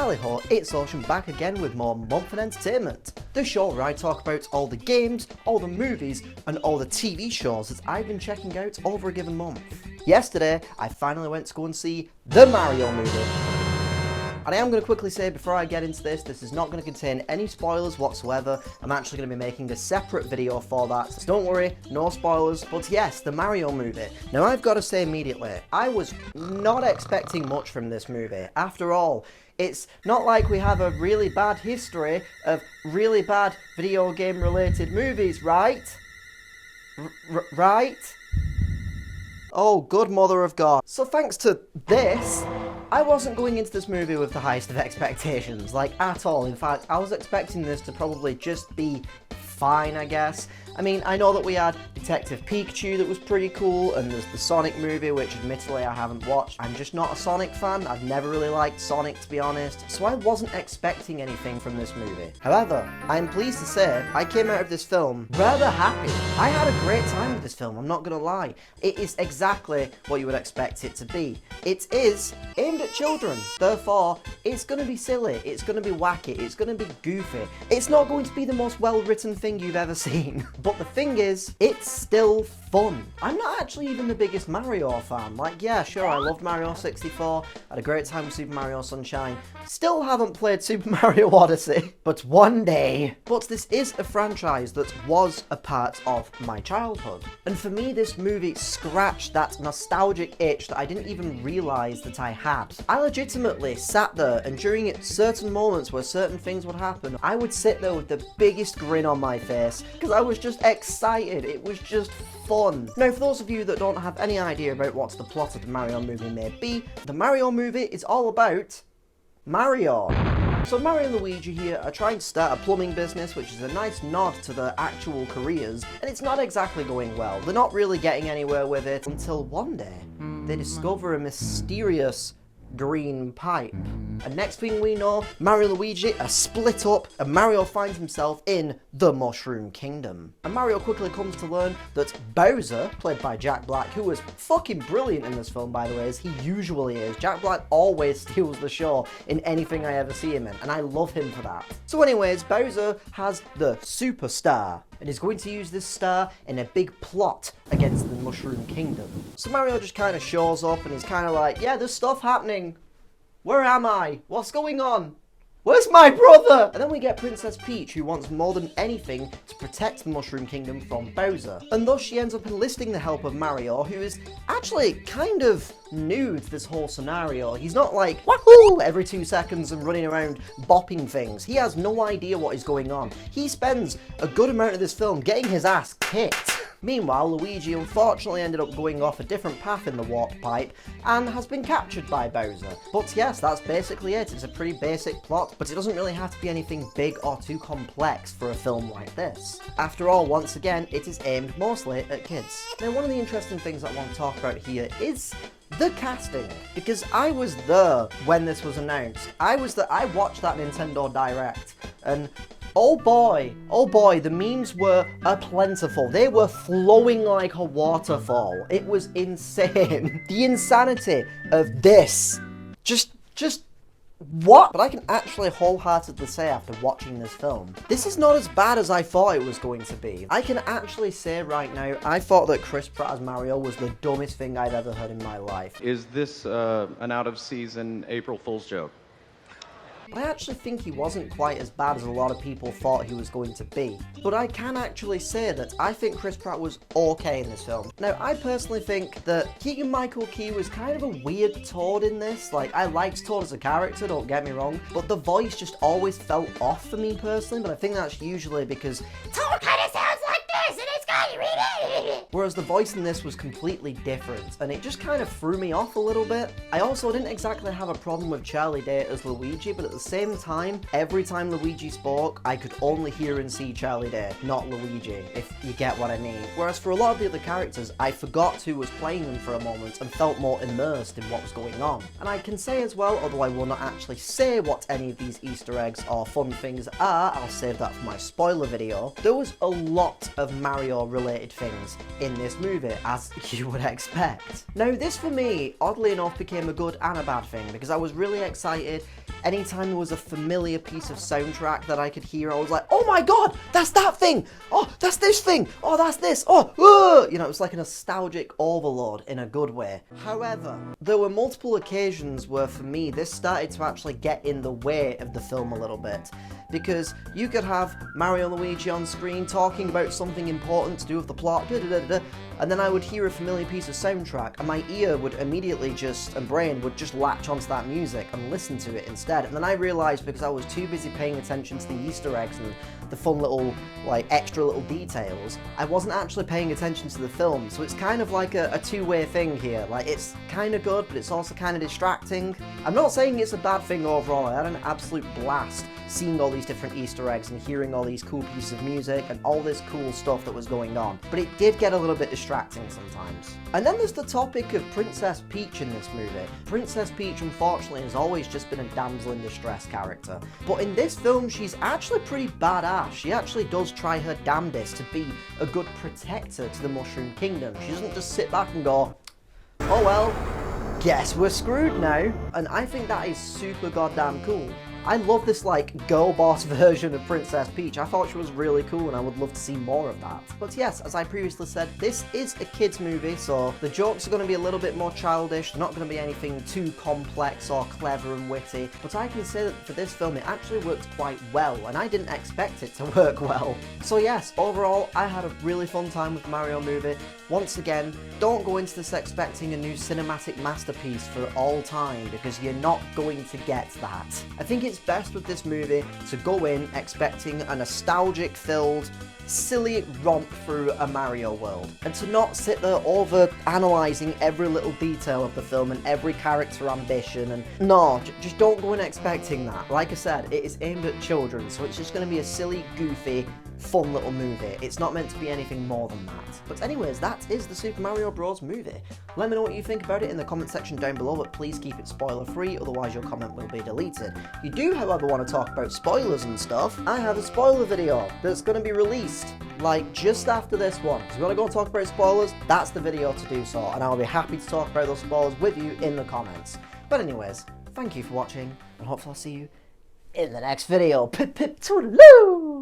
Tally-ho, ItsOcean back again with more Mumford Entertainment, the show where I talk about all the games, all the movies, and all the TV shows that I've been checking out over a given month. Yesterday, I finally went to go and see the Mario movie. And I am going to quickly say before I get into this is not going to contain any spoilers whatsoever. I'm actually going to be making a separate video for that, so don't worry, no spoilers. But yes, the Mario movie. Now I've got to say immediately, I was not expecting much from this movie. After all, it's not like we have a really bad history of really bad video game related movies, right? Right? Oh, good mother of God. So thanks to this, I wasn't going into this movie with the highest of expectations, like at all. In fact, I was expecting this to probably just be fine, I guess. I mean, I know that we had Detective Pikachu that was pretty cool, and there's the Sonic movie, which admittedly I haven't watched. I'm just not a Sonic fan. I've never really liked Sonic, to be honest, so I wasn't expecting anything from this movie. However, I'm pleased to say I came out of this film rather happy. I had a great time with this film, I'm not gonna lie. It is exactly what you would expect it to be. It is aimed at children, therefore it's gonna be silly, it's gonna be wacky, it's gonna be goofy. It's not going to be the most well-written thing you've ever seen. But the thing is, it's still fun. I'm not actually even the biggest Mario fan. Like, yeah, sure, I loved Mario 64, had a great time with Super Mario Sunshine. Still haven't played Super Mario Odyssey, but one day. But this is a franchise that was a part of my childhood. And for me, this movie scratched that nostalgic itch that I didn't even realise that I had. I legitimately sat there, and during certain moments where certain things would happen, I would sit there with the biggest grin on my face, because I was just excited. It was just fun. Now, for those of you that don't have any idea about what the plot of the Mario movie may be, the Mario movie is all about Mario. So Mario and Luigi here are trying to start a plumbing business, which is a nice nod to their actual careers, and it's not exactly going well. They're not really getting anywhere with it until one day they discover a mysterious green pipe. And next thing we know, Mario and Luigi are split up, and Mario finds himself in the Mushroom Kingdom. And Mario quickly comes to learn that Bowser, played by Jack Black, who was fucking brilliant in this film, by the way, as he usually is. Jack Black always steals the show in anything I ever see him in, and I love him for that. So anyways, Bowser has the Super Star, and is going to use this star in a big plot against the Mushroom Kingdom. So Mario just kind of shows up and he's kind of like, yeah, there's stuff happening. Where am I? What's going on? Where's my brother? And then we get Princess Peach, who wants more than anything to protect the Mushroom Kingdom from Bowser. And thus she ends up enlisting the help of Mario, who is actually kind of new to this whole scenario. He's not like, wahoo, every 2 seconds and running around bopping things. He has no idea what is going on. He spends a good amount of this film getting his ass kicked. Meanwhile, Luigi unfortunately ended up going off a different path in the warp pipe and has been captured by Bowser. But yes, that's basically it. It's a pretty basic plot, but it doesn't really have to be anything big or too complex for a film like this. After all, once again, it is aimed mostly at kids. Now, one of the interesting things I want to talk about here is the casting, because I was there when this was announced. I watched that Nintendo Direct, and oh boy, the memes were plentiful. They were flowing like a waterfall. It was insane. The insanity of this. Just what? But I can actually wholeheartedly say after watching this film, this is not as bad as I thought it was going to be. I can actually say right now, I thought that Chris Pratt as Mario was the dumbest thing I'd ever heard in my life. Is this an out-of-season April Fool's joke? I actually think he wasn't quite as bad as a lot of people thought he was going to be. But I can actually say that I think Chris Pratt was okay in this film. Now, I personally think that Keegan-Michael Key was kind of a weird Toad in this. Like, I liked Toad as a character, don't get me wrong, but the voice just always felt off for me personally, but I think that's usually because Toad kind of sounds like this, and it's kind of really... Whereas the voice in this was completely different, and it just kind of threw me off a little bit. I also didn't exactly have a problem with Charlie Day as Luigi, but at the same time, every time Luigi spoke, I could only hear and see Charlie Day, not Luigi, if you get what I mean. Whereas for a lot of the other characters, I forgot who was playing them for a moment and felt more immersed in what was going on. And I can say as well, although I will not actually say what any of these Easter eggs or fun things are, I'll save that for my spoiler video, there was a lot of Mario related things in this movie, as you would expect. Now, this for me, oddly enough, became a good and a bad thing, because I was really excited. Anytime there was a familiar piece of soundtrack that I could hear, I was like, oh my god, that's that thing! Oh, that's this thing! Oh, that's this! Oh, you know, it was like a nostalgic overload in a good way. However, there were multiple occasions where, for me, this started to actually get in the way of the film a little bit. Because you could have Mario and Luigi on screen talking about something important to do with the plot, and then I would hear a familiar piece of soundtrack, and my ear would immediately and brain would just latch onto that music and listen to it instead. And then I realised, because I was too busy paying attention to the Easter eggs and the fun little, extra little details, I wasn't actually paying attention to the film. So it's kind of like a two-way thing here. It's kind of good, but it's also kind of distracting. I'm not saying it's a bad thing overall. I had an absolute blast seeing all these different Easter eggs and hearing all these cool pieces of music and all this cool stuff that was going on. But it did get a little bit distracting sometimes. And then there's the topic of Princess Peach in this movie. Princess Peach, unfortunately, has always just been a damsel in distress character. But in this film, she's actually pretty badass. She actually does try her damnedest to be a good protector to the Mushroom Kingdom. She doesn't just sit back and go, oh well, guess we're screwed now. And I think that is super goddamn cool. I love this girl boss version of Princess Peach. I thought she was really cool and I would love to see more of that. But yes, as I previously said, this is a kids movie, so the jokes are going to be a little bit more childish. They're not going to be anything too complex or clever and witty. But I can say that for this film it actually worked quite well, and I didn't expect it to work well. So yes, overall I had a really fun time with the Mario movie. Once again, don't go into this expecting a new cinematic masterpiece for all time, because you're not going to get that. I think it's best with this movie to go in expecting a nostalgic-filled, silly romp through a Mario world, and to not sit there over-analysing every little detail of the film and every character ambition, and no, just don't go in expecting that. Like I said, it is aimed at children, so it's just going to be a silly, goofy, fun little movie. It's not meant to be anything more than that. But anyways, that is the Super Mario Bros. Movie. Let me know what you think about it in the comment section down below, but please keep it spoiler free, otherwise your comment will be deleted. If you do, however, want to talk about spoilers and stuff, I have a spoiler video that's going to be released just after this one. So if you want to go and talk about spoilers, that's the video to do so, and I'll be happy to talk about those spoilers with you in the comments. But anyways, thank you for watching, and hopefully I'll see you in the next video. Pip pip toodaloo!